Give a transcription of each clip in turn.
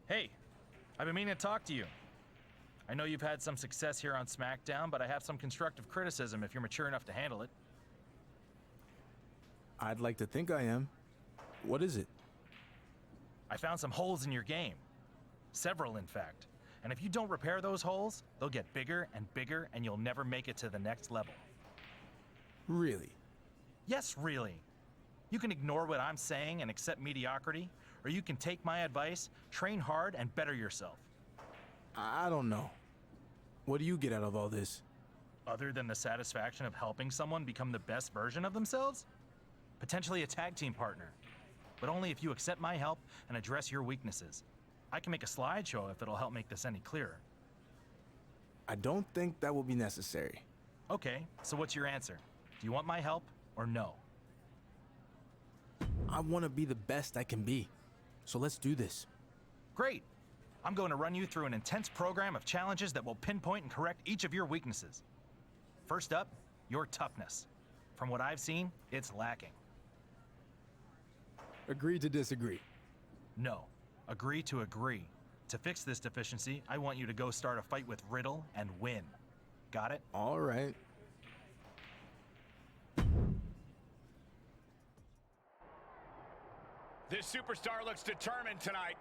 Hey, I've been meaning to talk to you. I know you've had some success here on SmackDown, but I have some constructive criticism if you're mature enough to handle it. I'd like to think I am. What is it? I found some holes in your game. Several, in fact. And if you don't repair those holes, they'll get bigger and bigger and you'll never make it to the next level. Really? Yes, really. You can ignore what I'm saying and accept mediocrity, or you can take my advice, train hard, and better yourself. I don't know. What do you get out of all this? Other than the satisfaction of helping someone become the best version of themselves? Potentially a tag team partner. But only if you accept my help and address your weaknesses. I can make a slideshow if it'll help make this any clearer. I don't think that will be necessary. Okay, so what's your answer? Do you want my help or no? I want to be the best I can be. So let's do this. Great! I'm going to run you through an intense program of challenges that will pinpoint and correct each of your weaknesses. First up, your toughness. From what I've seen, it's lacking. Agree to disagree. No. Agree to agree. To fix this deficiency, I want you to go start a fight with Riddle and win. Got it? All right. This superstar looks determined tonight.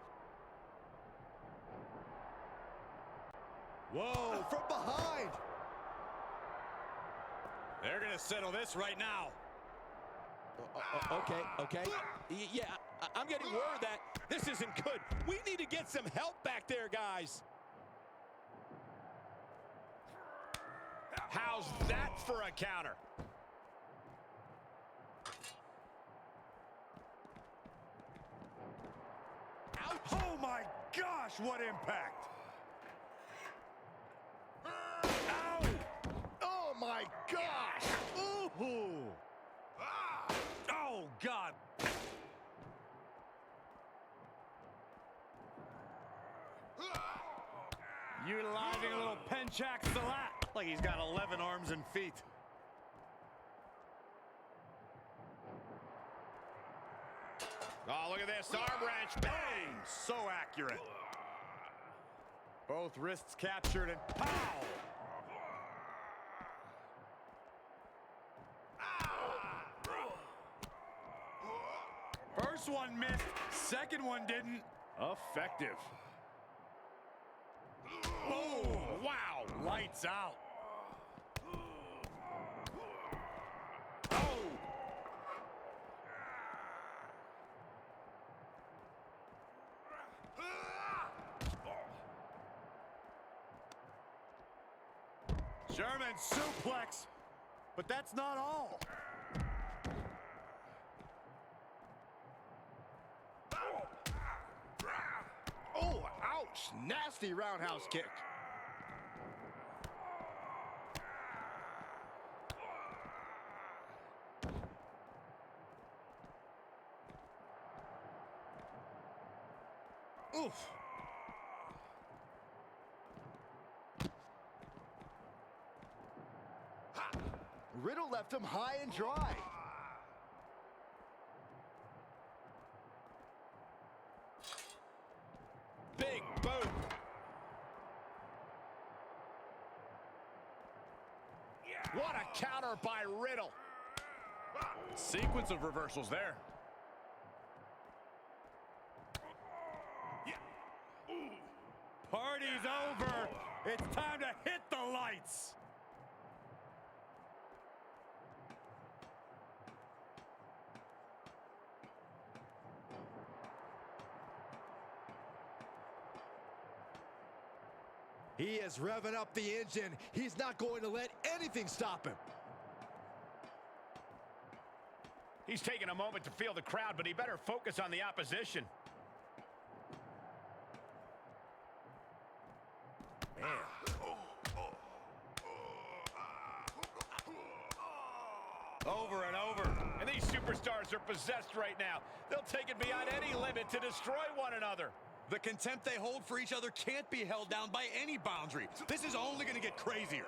Whoa, from behind! They're gonna settle this right now. Okay. Yeah, I'm getting word that this isn't good. We need to get some help back there, guys. How's that for a counter? Ouch! Oh my gosh, what impact! Ow! Oh my gosh! Ooh! Oh God! Utilizing a little Penchak Salat, like he's got 11 arms and feet. Oh, look at this, arm wrench, bang! So accurate. Both wrists captured and pow! First one missed, second one didn't. Effective. Oh, wow, lights out. Oh! German suplex, but that's not all. Oh, ouch! Nasty roundhouse kick. Oof. Riddle left him high and dry. Big boot. What a counter by Riddle. Sequence of reversals there. Party's over. It's time to hit the lights. He is revving up the engine. He's not going to let anything stop him. He's taking a moment to feel the crowd, but he better focus on the opposition. Man. Over and over. And these superstars are possessed right now. They'll take it beyond any limit to destroy one another. The contempt they hold for each other can't be held down by any boundary. This is only going to get crazier.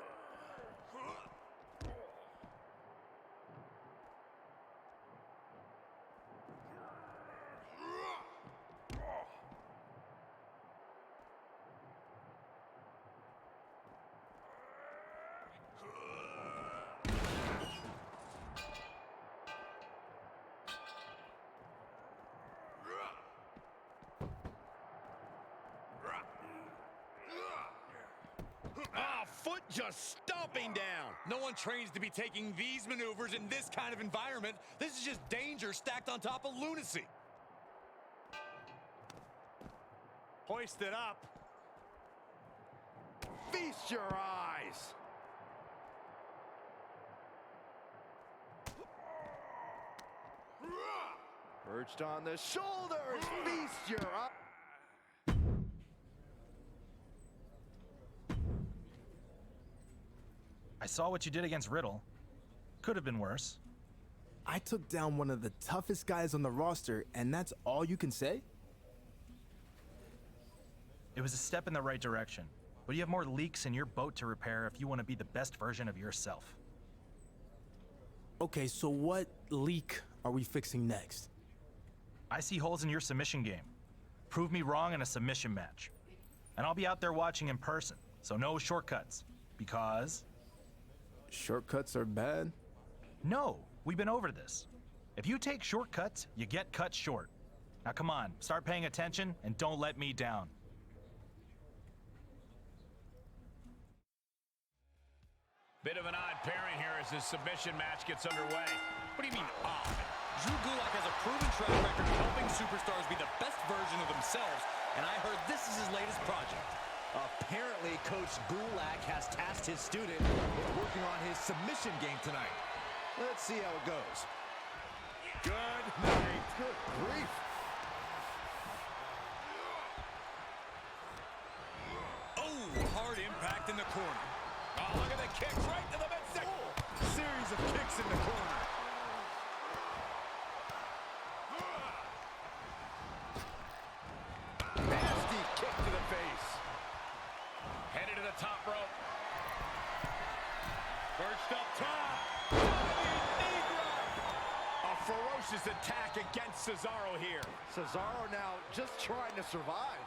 foot just stomping down. No one trains to be taking these maneuvers in this kind of environment. This is just danger stacked on top of lunacy. Hoist it up. Feast your eyes. Perched on the shoulders. Feast your eyes. I saw what you did against Riddle. Could have been worse. I took down one of the toughest guys on the roster, and that's all you can say? It was a step in the right direction, but you have more leaks in your boat to repair if you want to be the best version of yourself. Okay, so what leak are we fixing next? I see holes in your submission game. Prove me wrong in a submission match. And I'll be out there watching in person, so no shortcuts. Because... Shortcuts are bad? No, we've been over this. If you take shortcuts, you get cut short. Now come on, start paying attention and don't let me down. Bit of an odd pairing here as this submission match gets underway. What do you mean odd? Drew Gulak has a proven track record of helping superstars be the best version of themselves, and I heard this is his latest project. Apparently, Coach Gulak has tasked his student with working on his submission game tonight. Let's see how it goes. Good night. Good grief. Oh, hard impact in the corner. Oh, look at the kicks right to the midsection. Series of kicks in the corner. Nasty kick to the face. Headed to the top rope. Perched up top. Knee drop. A ferocious attack against Cesaro here. Cesaro now just trying to survive.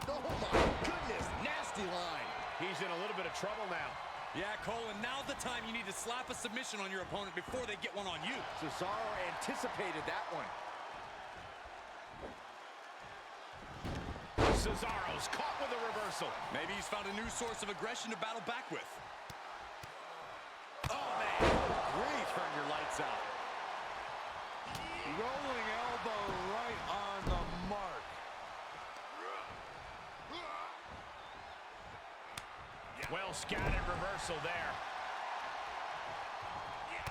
Oh my goodness, nasty line. He's in a little bit of trouble now. Yeah, Cole, and now's the time you need to slap a submission on your opponent before they get one on you. Cesaro anticipated that one. Cesaro's caught with a reversal. Maybe he's found a new source of aggression to battle back with. Oh, man. Grief, turn your lights out. Rolling elbow right on the mark. Well scattered reversal there.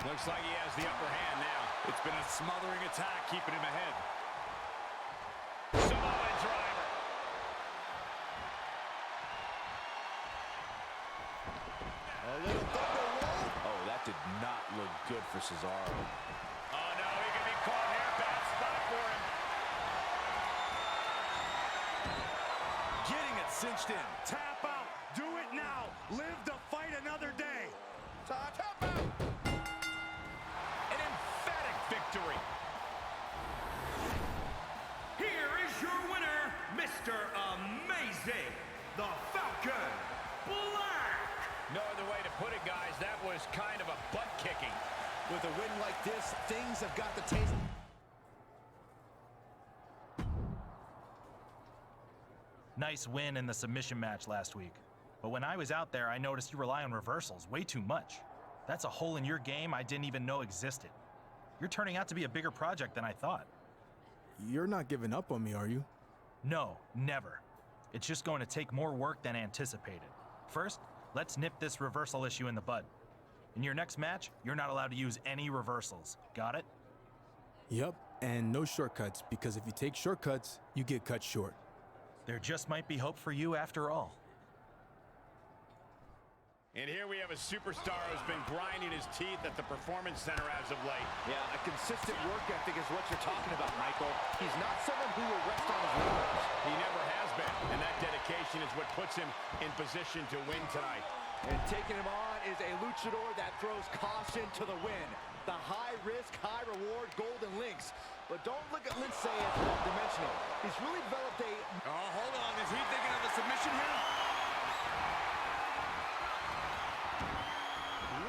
Looks like he has the upper hand now. It's been a smothering attack, keeping him ahead. Samoa driver. A little double roll. Oh, that did not look good for Cesaro. Oh, no, he can be caught here. Bad spot for him. Getting it cinched in. Tap out. Do it now. Live to fight another day. Tap out. An emphatic victory. Here is your winner, Mr. Amazing, the Falcon Black. No other way to put it, guys. That was kind of a butt kicking. With a win like this, things have got the taste. Nice win in the submission match last week. But when I was out there, I noticed you rely on reversals way too much. That's a hole in your game I didn't even know existed. You're turning out to be a bigger project than I thought. You're not giving up on me, are you? No, never. It's just going to take more work than anticipated. First, let's nip this reversal issue in the bud. In your next match, you're not allowed to use any reversals. Got it? Yep, and no shortcuts, because if you take shortcuts, you get cut short. There just might be hope for you after all. And here we have a superstar who's been grinding his teeth at the Performance Center as of late. Yeah, a consistent work ethic is what you're talking about, Michael. He's not someone who will rest on his laurels. He never has been, and that dedication is what puts him in position to win tonight. And taking him on is a luchador that throws caution to the wind. The high-risk, high-reward Golden Links. But don't look at Lindsay as one-dimensional. He's really developed a... Oh, hold on. Is he thinking of a submission here?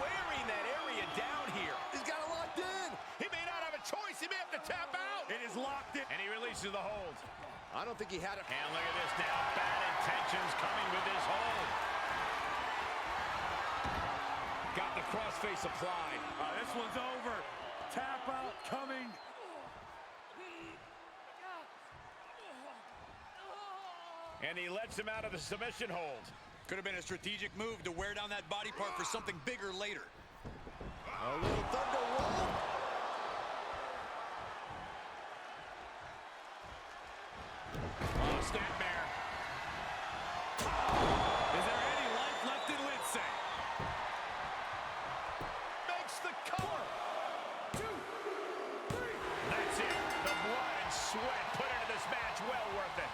Wearing that area down here. He's got it locked in. He may not have a choice. He may have to tap out. It is locked in. And he releases the hold. I don't think he had it. And look at this now. Bad intentions coming with this hold. Crossface applied. This one's over. Tap out coming. And he lets him out of the submission hold. Could have been a strategic move to wear down that body part for something bigger later. A little thunder roll. Oh, snapmare. Is there any life left in Lindsay? Makes the cover. 2, 3. That's it. The blood and sweat put into this match. Well worth it.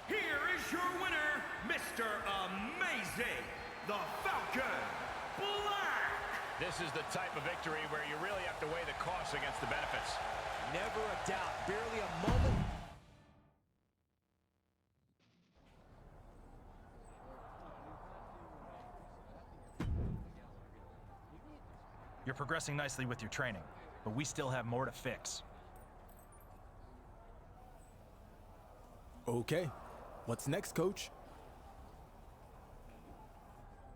Here is your winner, Mr. Amazing, the Falcon Black. This is the type of victory where you really have to weigh the costs against the benefits. Never a doubt. Barely a moment. You're progressing nicely with your training, but we still have more to fix. Okay. What's next, coach?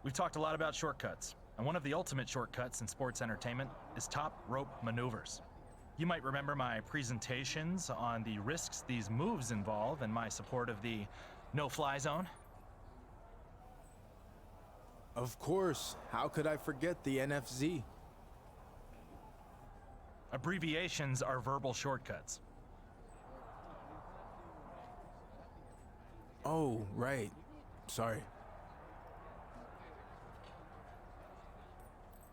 We've talked a lot about shortcuts, and one of the ultimate shortcuts in sports entertainment is top rope maneuvers. You might remember my presentations on the risks these moves involve and my support of the no-fly zone. Of course. How could I forget the NFZ? Abbreviations are verbal shortcuts. Oh, right. Sorry.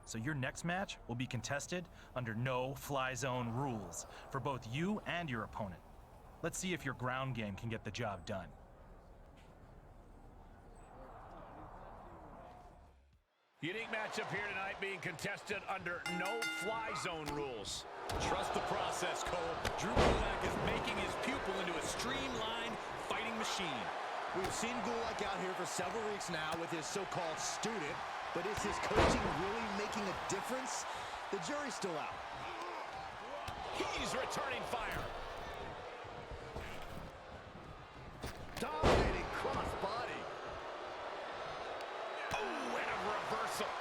So your next match will be contested under no-fly zone rules for both you and your opponent. Let's see if your ground game can get the job done. Unique matchup here tonight being contested under no-fly zone rules. Trust the process, Cole. Drew Gulak is making his pupil into a streamlined fighting machine. We've seen Gulak out here for several weeks now with his so-called student, but is his coaching really making a difference? The jury's still out. He's returning fire. Dominating crossbody. Oh, and a reversal.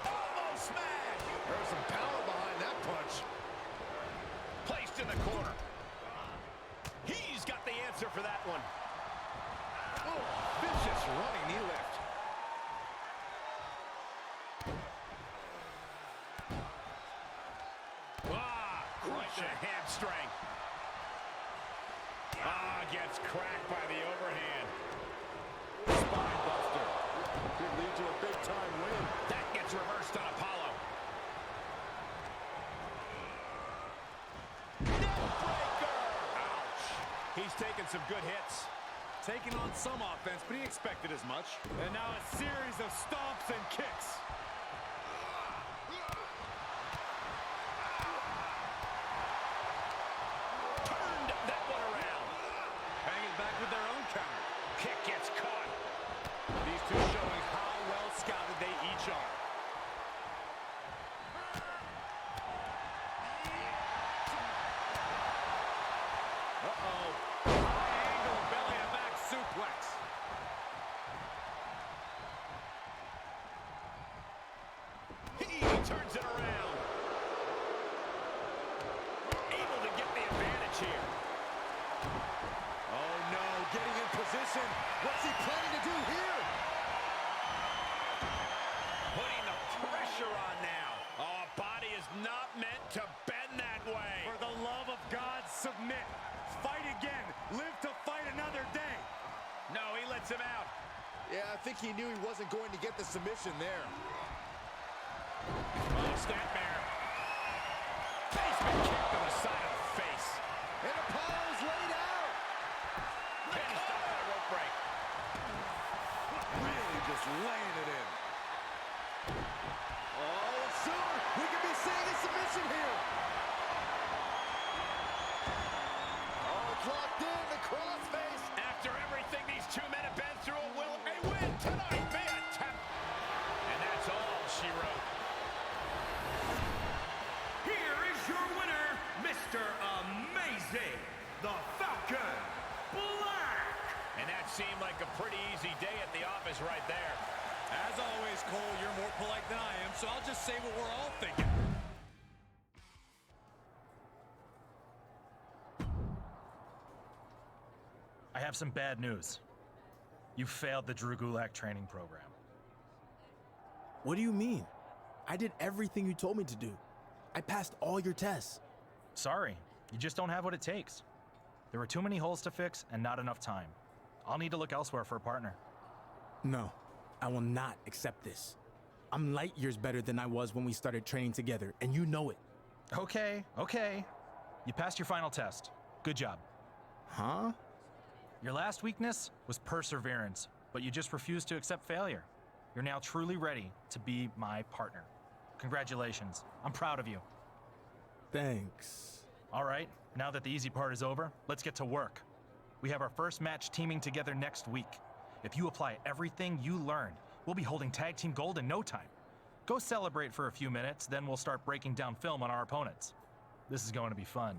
Almost smash. There's some power behind that punch. Placed in the corner. He's got the answer for that one. Oh, vicious running knee lift. Right to the hamstring. Gets cracked by the overhand. Spine buster. Could lead to a big-time win. That gets reversed on Apollo. Neckbreaker! Ouch. He's taking some good hits. Taking on some offense, but he expected as much. And now a series of stomps and kicks. Turned that one around. Hanging back with their own counter. Kick gets caught. These two showing how well scouted they each are. Uh-oh. High angle belly to back suplex. He turns it around. Able to get the advantage here. Oh, no. Getting in position. What's he planning to do here? Putting the pressure on now. Oh, body is not meant to bend that way. For the love of God, submit. Fight again. Live to fight another day. No, he lets him out. Yeah, I think he knew he wasn't going to get the submission there. Oh, snapmare. Basement kick to the side of the face. And Apollo's laid out. Finished off by a rope break. Really just laying it in. Oh, and soon we could be seeing a submission here. Oh, it's locked in, the crossface. After everything these two men have been through, will a win tonight be a tap? And that's all she wrote. Here is your winner, Mr. Amazing, the Falcon Black. And that's seem like a pretty easy day at the office right there. As always, Cole, you're more polite than I am, so I'll just say what we're all thinking. I have some bad news. You failed the Drew Gulak training program. What do you mean? I did everything you told me to do. I passed all your tests. Sorry, you just don't have what it takes. There were too many holes to fix and not enough time. I'll need to look elsewhere for a partner. No, I will not accept this. I'm light years better than I was when we started training together, and you know it. Okay. You passed your final test. Good job. Huh? Your last weakness was perseverance, but you just refused to accept failure. You're now truly ready to be my partner. Congratulations. I'm proud of you. Thanks. All right, now that the easy part is over, let's get to work. We have our first match teaming together next week. If you apply everything you learned, we'll be holding tag team gold in no time. Go celebrate for a few minutes, then we'll start breaking down film on our opponents. This is going to be fun.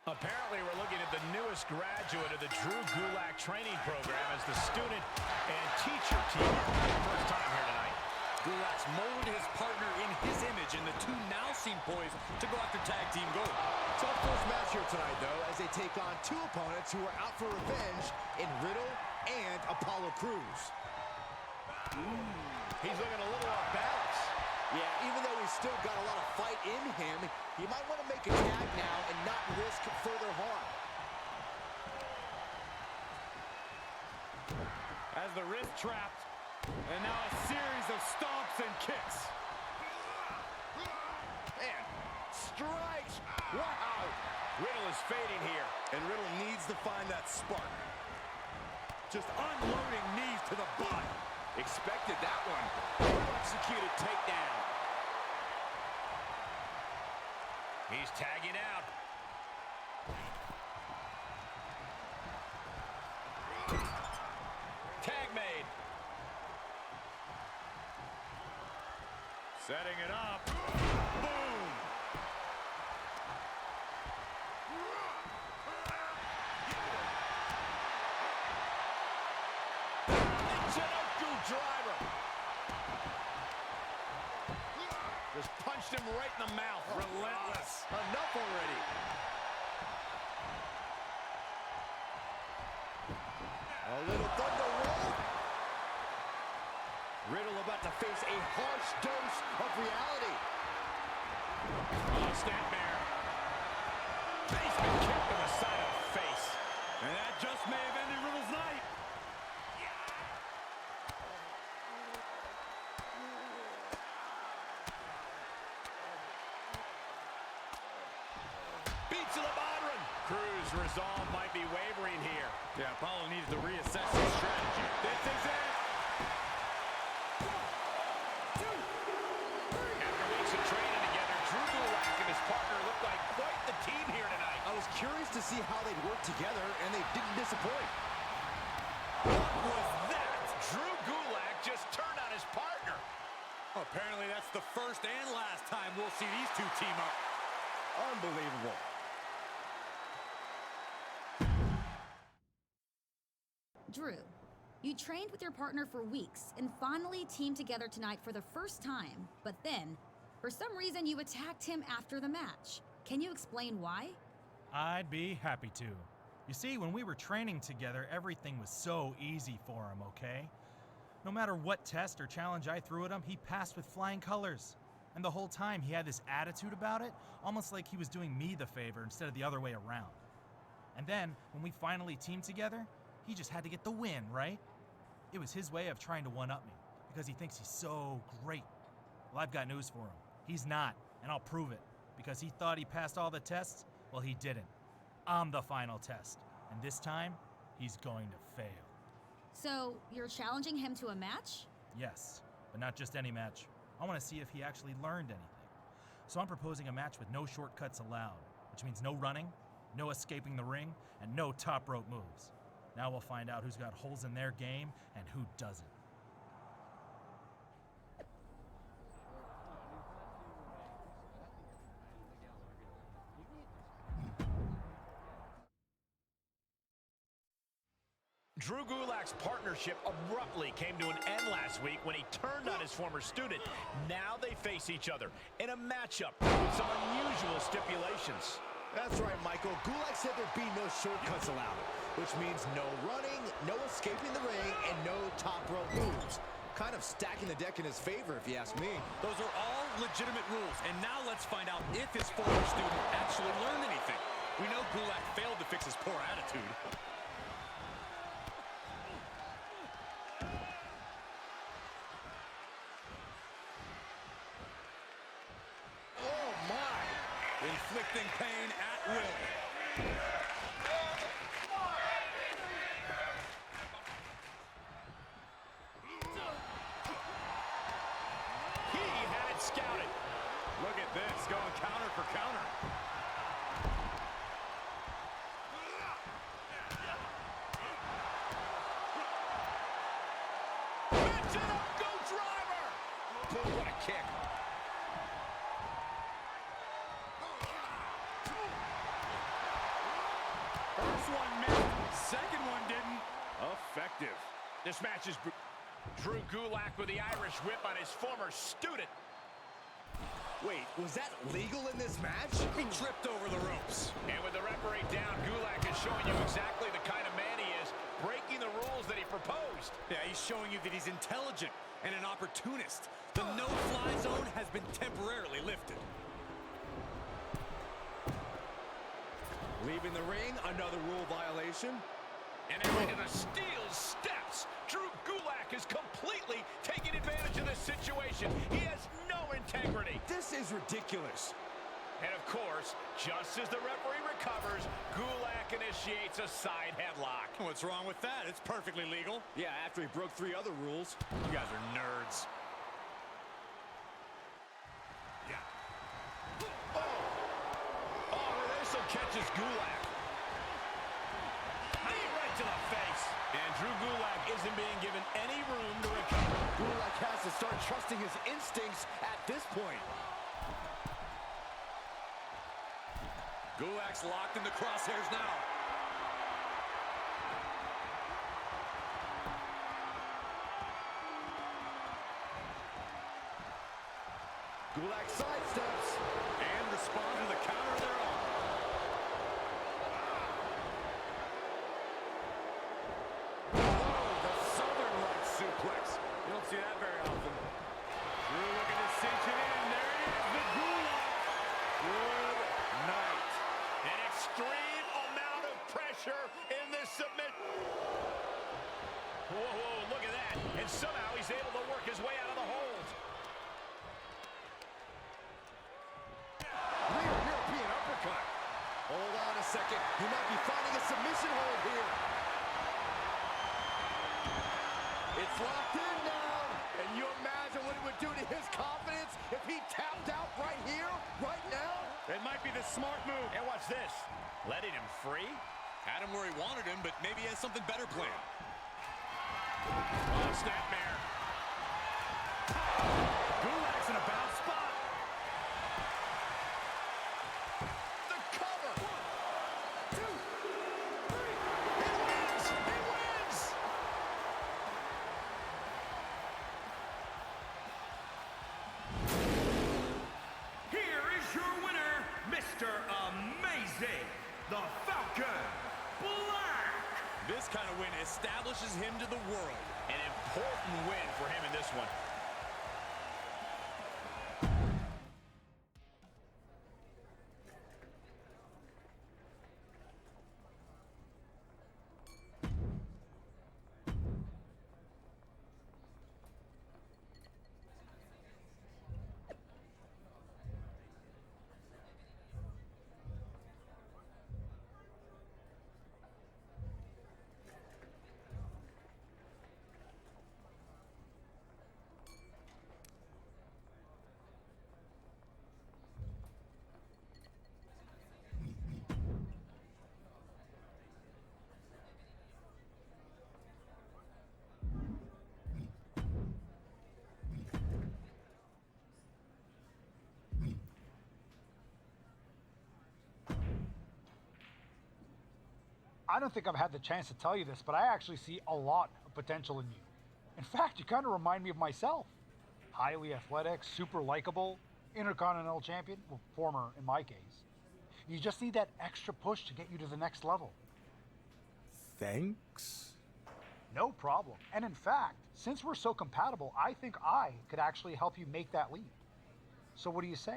Apparently, we're looking at the newest graduate of the Drew Gulak training program as the student and teacher team for the first time here tonight. Gulak's molded his partner in his image, and the two now seem poised to go after tag team gold. It's our first match here tonight, though, as they take on two opponents who are out for revenge in Riddle and Apollo Crews. He's looking a little off balance. Yeah, even though he's still got a lot of fight in him, he might want to make a tag now and not risk further harm. As the wrist trapped, and now a series of stomps and kicks. And strikes. Wow. Riddle is fading here. And Riddle needs to find that spark. Just unloading knees to the body. Expected that one. Executed takedown. He's tagging out. Tag made. Setting it up. Boom. Driver. Just punched him right in the mouth. Relentless. Enough already. A little thunder roll. Riddle about to face a harsh dose of reality. Oh, snapmare. Basement kick to the side of the face. And that just may have ended Riddle's night. Beats to the bottom. Crews' resolve might be wavering here. Yeah, Apollo needs to reassess his strategy. This is it. After weeks of training together, Drew Gulak and his partner look like quite the team here tonight. I was curious to see how they'd work together, and they didn't disappoint. What was that? Drew Gulak just turned on his partner. Apparently that's the first and last time we'll see these two team up. Unbelievable. Drew, you trained with your partner for weeks and finally teamed together tonight for the first time, but then, for some reason, you attacked him after the match. Can you explain why? I'd be happy to. You see, when we were training together, everything was so easy for him, okay? No matter what test or challenge I threw at him, he passed with flying colors. And the whole time he had this attitude about it, almost like he was doing me the favor instead of the other way around. And then, when we finally teamed together, he just had to get the win, right? It was his way of trying to one-up me, because he thinks he's so great. Well, I've got news for him. He's not, and I'll prove it. Because he thought he passed all the tests, well, he didn't. I'm the final test, and this time, he's going to fail. So, you're challenging him to a match? Yes, but not just any match. I want to see if he actually learned anything. So I'm proposing a match with no shortcuts allowed, which means no running, no escaping the ring, and no top rope moves. Now we'll find out who's got holes in their game and who doesn't. Drew Gulak's partnership abruptly came to an end last week when he turned on his former student. Now they face each other in a matchup with some unusual stipulations. That's right, Michael. Gulak said there'd be no shortcuts allowed, which means no running, no escaping the ring, and no top rope moves. Kind of stacking the deck in his favor, if you ask me. Those are all legitimate rules, and now let's find out if his former student actually learned anything. We know Gulak failed to fix his poor attitude. Oh, my! Inflicting pain at will. He had it scouted. Look at this, going counter for counter. That's it up, go driver! Boy, what a kick. First one missed, second one didn't. Effective. This match is Drew Gulak with the Irish whip on his former student. Wait, was that legal in this match? He tripped over the ropes. And with the referee down, Gulak is showing you exactly the kind of man he is, breaking the rules that he proposed. Yeah, he's showing you that he's intelligent and an opportunist. The no-fly zone has been temporarily lifted. Leaving the ring, another rule violation. And then into the steel steps. Drew Gulak is completely taking advantage of this situation. He has no integrity. This is ridiculous. And of course, just as the referee recovers, Gulak initiates a side headlock. What's wrong with that? It's perfectly legal. Yeah, after he broke 3 other rules. You guys are nerds. Oh, reversal catches Gulak. Knee right to the face. And Drew Gulak isn't being given any room to recover. Gulak has to start trusting his instincts at this point. Gulak's locked in the crosshairs now. Gulak sidesteps. And responds to the counter of their own. The Southern right suplex. You don't see that very often. Drew looking to cinch it in. There it is, the Gulak. Good night. An extreme amount of pressure in this submission. Whoa, whoa, look at that. And somehow he's able to work his way out of the hold. Rear European uppercut. Hold on a second. He might be finding a submission hold here. It's locked in now. And you imagine what it would do to his confidence if he tapped out right here, right now? It might be the smart move. And watch this. Letting him free? Had him where he wanted him, but maybe he has something better planned. Oh, snapmare. Gulak's in a bad spot. The cover. 1, 2, 3. He wins. He wins. Here is your winner, Mr. Amazing, the Falcon Black. This kind of win establishes him to the world. An important win for him in this one. I don't think I've had the chance to tell you this, but I actually see a lot of potential in you. In fact, you kind of remind me of myself. Highly athletic, super likable, Intercontinental Champion, well, former in my case. You just need that extra push to get you to the next level. Thanks. No problem. And in fact, since we're so compatible, I think I could actually help you make that leap. So what do you say?